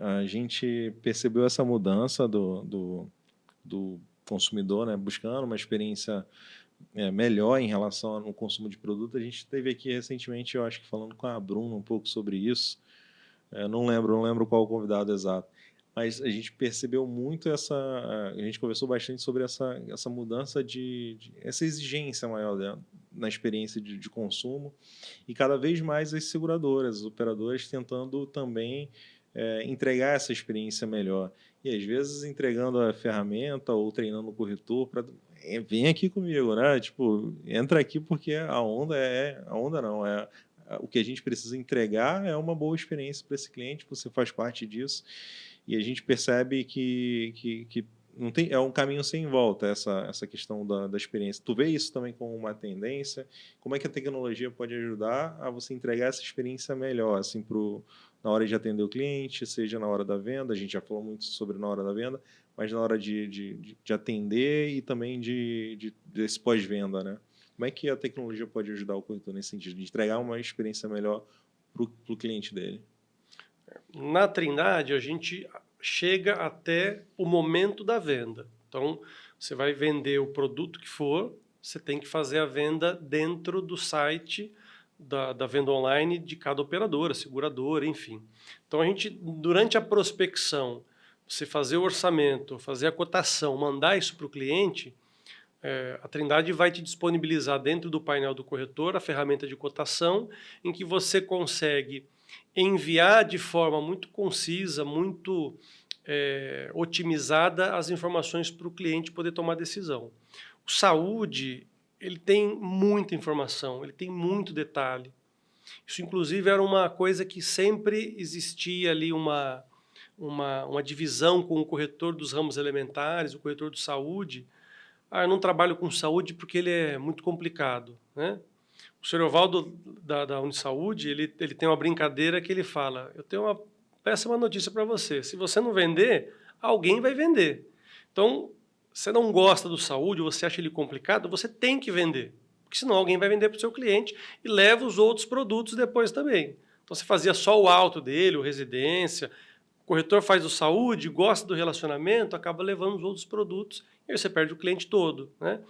a gente percebeu essa mudança do consumidor, né, buscando uma experiência melhor em relação ao consumo de produto. A gente teve aqui recentemente, eu acho que falando com a Bruna um pouco sobre isso. Não lembro qual o convidado exato, mas a gente percebeu muito a gente conversou bastante sobre essa mudança essa exigência maior, né, na experiência de consumo, e cada vez mais as seguradoras, as operadoras tentando também entregar essa experiência melhor. E às vezes entregando a ferramenta ou treinando o corretor para vem aqui comigo, né? Tipo, entra aqui porque a onda não, o que a gente precisa entregar é uma boa experiência para esse cliente, você faz parte disso, e a gente percebe que não tem, é um caminho sem volta essa questão da experiência. Tu vê isso também como uma tendência? Como é que a tecnologia pode ajudar a você entregar essa experiência melhor, assim, na hora de atender o cliente, seja na hora da venda, a gente já falou muito sobre na hora da venda, mas na hora de atender e também desse pós-venda, né? Como é que a tecnologia pode ajudar o corretor nesse sentido, de entregar uma experiência melhor para o cliente dele? Na Trindade, a gente chega até o momento da venda. Então, você vai vender o produto que for, você tem que fazer a venda dentro do site da venda online de cada operadora, seguradora, enfim. Então, a gente, durante a prospecção, você fazer o orçamento, fazer a cotação, mandar isso para o cliente, a Trindade vai te disponibilizar dentro do painel do corretor a ferramenta de cotação, em que você consegue enviar de forma muito concisa, muito otimizada as informações para o cliente poder tomar decisão. O saúde, ele tem muita informação, ele tem muito detalhe. Isso, inclusive, era uma coisa que sempre existia ali uma divisão com o corretor dos ramos elementares, o corretor de saúde. Eu não trabalho com saúde porque ele é muito complicado, né? O senhor Evaldo, da Unisaúde, ele tem uma brincadeira que ele fala: eu tenho uma péssima notícia para você, se você não vender, alguém vai vender. Então, você não gosta do saúde, você acha ele complicado, você tem que vender, porque senão alguém vai vender para o seu cliente e leva os outros produtos depois também. Então, você fazia só o alto dele, o residência, o corretor faz o saúde, gosta do relacionamento, acaba levando os outros produtos e aí você perde o cliente todo, né?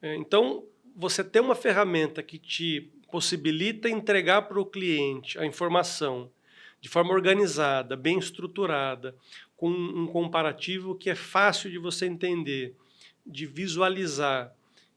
Então, você ter uma ferramenta que te possibilita entregar para o cliente a informação de forma organizada, bem estruturada, com um comparativo que é fácil de você entender, de visualizar,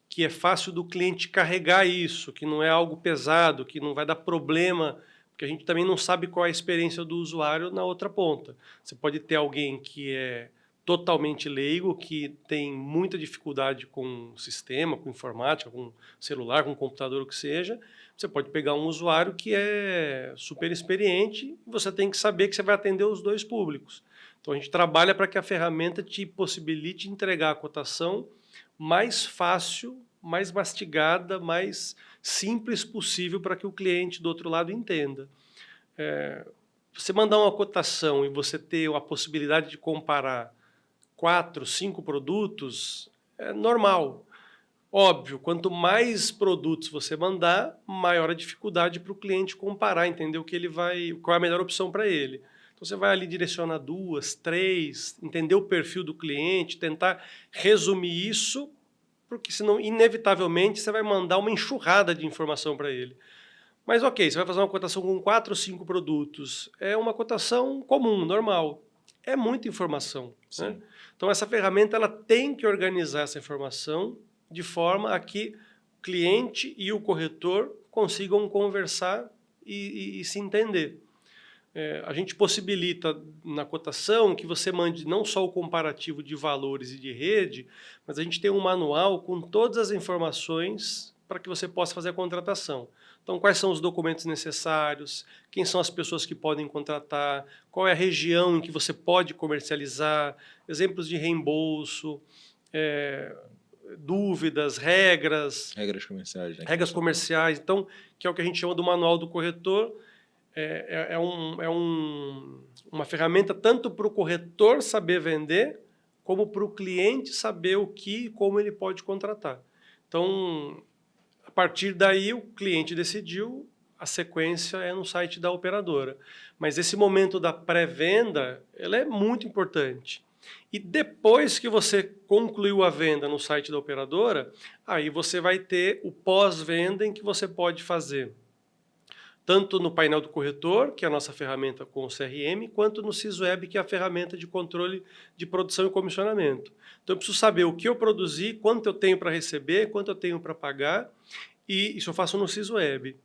que é fácil do cliente carregar isso, que não é algo pesado, que não vai dar problema, porque a gente também não sabe qual é a experiência do usuário na outra ponta. Você pode ter alguém que é totalmente leigo, que tem muita dificuldade com sistema, com informática, com celular, com computador, o que seja. Você pode pegar um usuário que é super experiente e você tem que saber que você vai atender os dois públicos. Então, a gente trabalha para que a ferramenta te possibilite entregar a cotação mais fácil, mais mastigada, mais simples possível para que o cliente do outro lado entenda. Você mandar uma cotação e você ter a possibilidade de comparar 4, 5 produtos, é normal. Óbvio, quanto mais produtos você mandar, maior a dificuldade para o cliente comparar, entender qual é a melhor opção para ele. Então você vai ali direcionar 2, 3, entender o perfil do cliente, tentar resumir isso, porque senão, inevitavelmente, você vai mandar uma enxurrada de informação para ele. Mas ok, você vai fazer uma cotação com 4 ou 5 produtos. É uma cotação comum, normal. É muita informação, né? Sim. Então essa ferramenta ela tem que organizar essa informação de forma a que o cliente e o corretor consigam conversar e se entender. A gente possibilita na cotação que você mande não só o comparativo de valores e de rede, mas a gente tem um manual com todas as informações para que você possa fazer a contratação. Então, quais são os documentos necessários, quem são as pessoas que podem contratar, qual é a região em que você pode comercializar, exemplos de reembolso, dúvidas, Regras comerciais, né, que regras você falou. comerciais. Então, que é o que a gente chama do manual do corretor. Uma ferramenta tanto para o corretor saber vender, como para o cliente saber o que e como ele pode contratar. Então, a partir daí, o cliente decidiu, a sequência é no site da operadora. Mas esse momento da pré-venda, ela é muito importante. E depois que você concluiu a venda no site da operadora, aí você vai ter o pós-venda em que você pode fazer tanto no painel do corretor, que é a nossa ferramenta com o CRM, quanto no SysWeb, que é a ferramenta de controle de produção e comissionamento. Então eu preciso saber o que eu produzi, quanto eu tenho para receber, quanto eu tenho para pagar, e isso eu faço no SysWeb.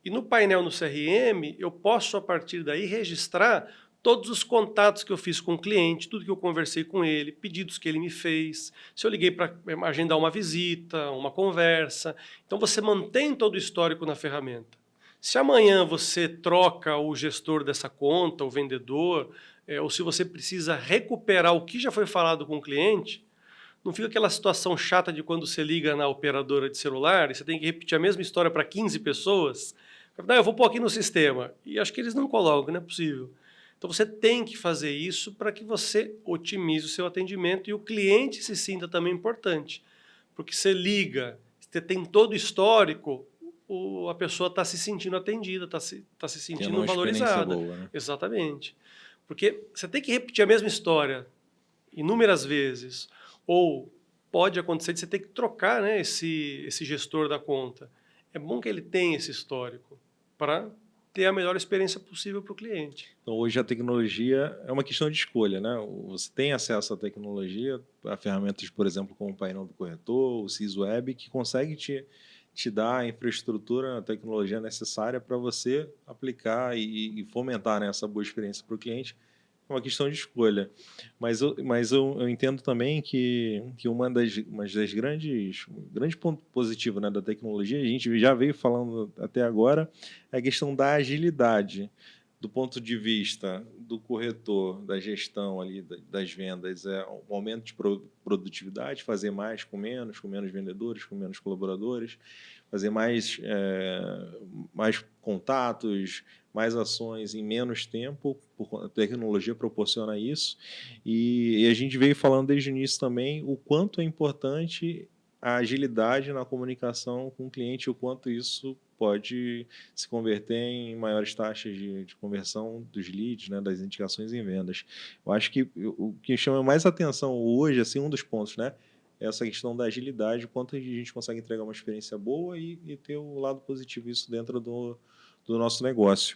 E no painel no CRM, eu posso, a partir daí, registrar todos os contatos que eu fiz com o cliente, tudo que eu conversei com ele, pedidos que ele me fez, se eu liguei para agendar uma visita, uma conversa. Então você mantém todo o histórico na ferramenta. Se amanhã você troca o gestor dessa conta, o vendedor, ou se você precisa recuperar o que já foi falado com o cliente, não fica aquela situação chata de quando você liga na operadora de celular e você tem que repetir a mesma história para 15 pessoas. Não, eu vou pôr aqui no sistema. E acho que eles não colocam, não é possível. Então você tem que fazer isso para que você otimize o seu atendimento e o cliente se sinta também importante. Porque você liga, você tem todo o histórico, a pessoa está se sentindo atendida, está se Tendo sentindo uma experiência valorizada. boa, né? Exatamente. Porque você tem que repetir a mesma história inúmeras vezes, ou pode acontecer de você ter que trocar, né, esse gestor da conta. É bom que ele tenha esse histórico para ter a melhor experiência possível para o cliente. Então, hoje a tecnologia é uma questão de escolha, né? Você tem acesso à tecnologia, a ferramentas, por exemplo, como o painel do corretor, o SysWeb, que consegue te dar a infraestrutura, a tecnologia necessária para você aplicar e fomentar, né, essa boa experiência para o cliente. É uma questão de escolha. Mas eu entendo também que uma das grandes ponto positivo, né, da tecnologia, a gente já veio falando até agora, é a questão da agilidade. Do ponto de vista do corretor, da gestão ali das vendas, é um aumento de produtividade, fazer mais com menos vendedores, com menos colaboradores, fazer mais contatos, mais ações em menos tempo, a tecnologia proporciona isso, e a gente veio falando desde o início também o quanto é importante a agilidade na comunicação com o cliente, o quanto isso pode se converter em maiores taxas de conversão dos leads, né, das indicações em vendas. Eu acho que o que chama mais atenção hoje, assim, um dos pontos, né, é essa questão da agilidade, quanto a gente consegue entregar uma experiência boa e ter o lado positivo isso dentro do nosso negócio.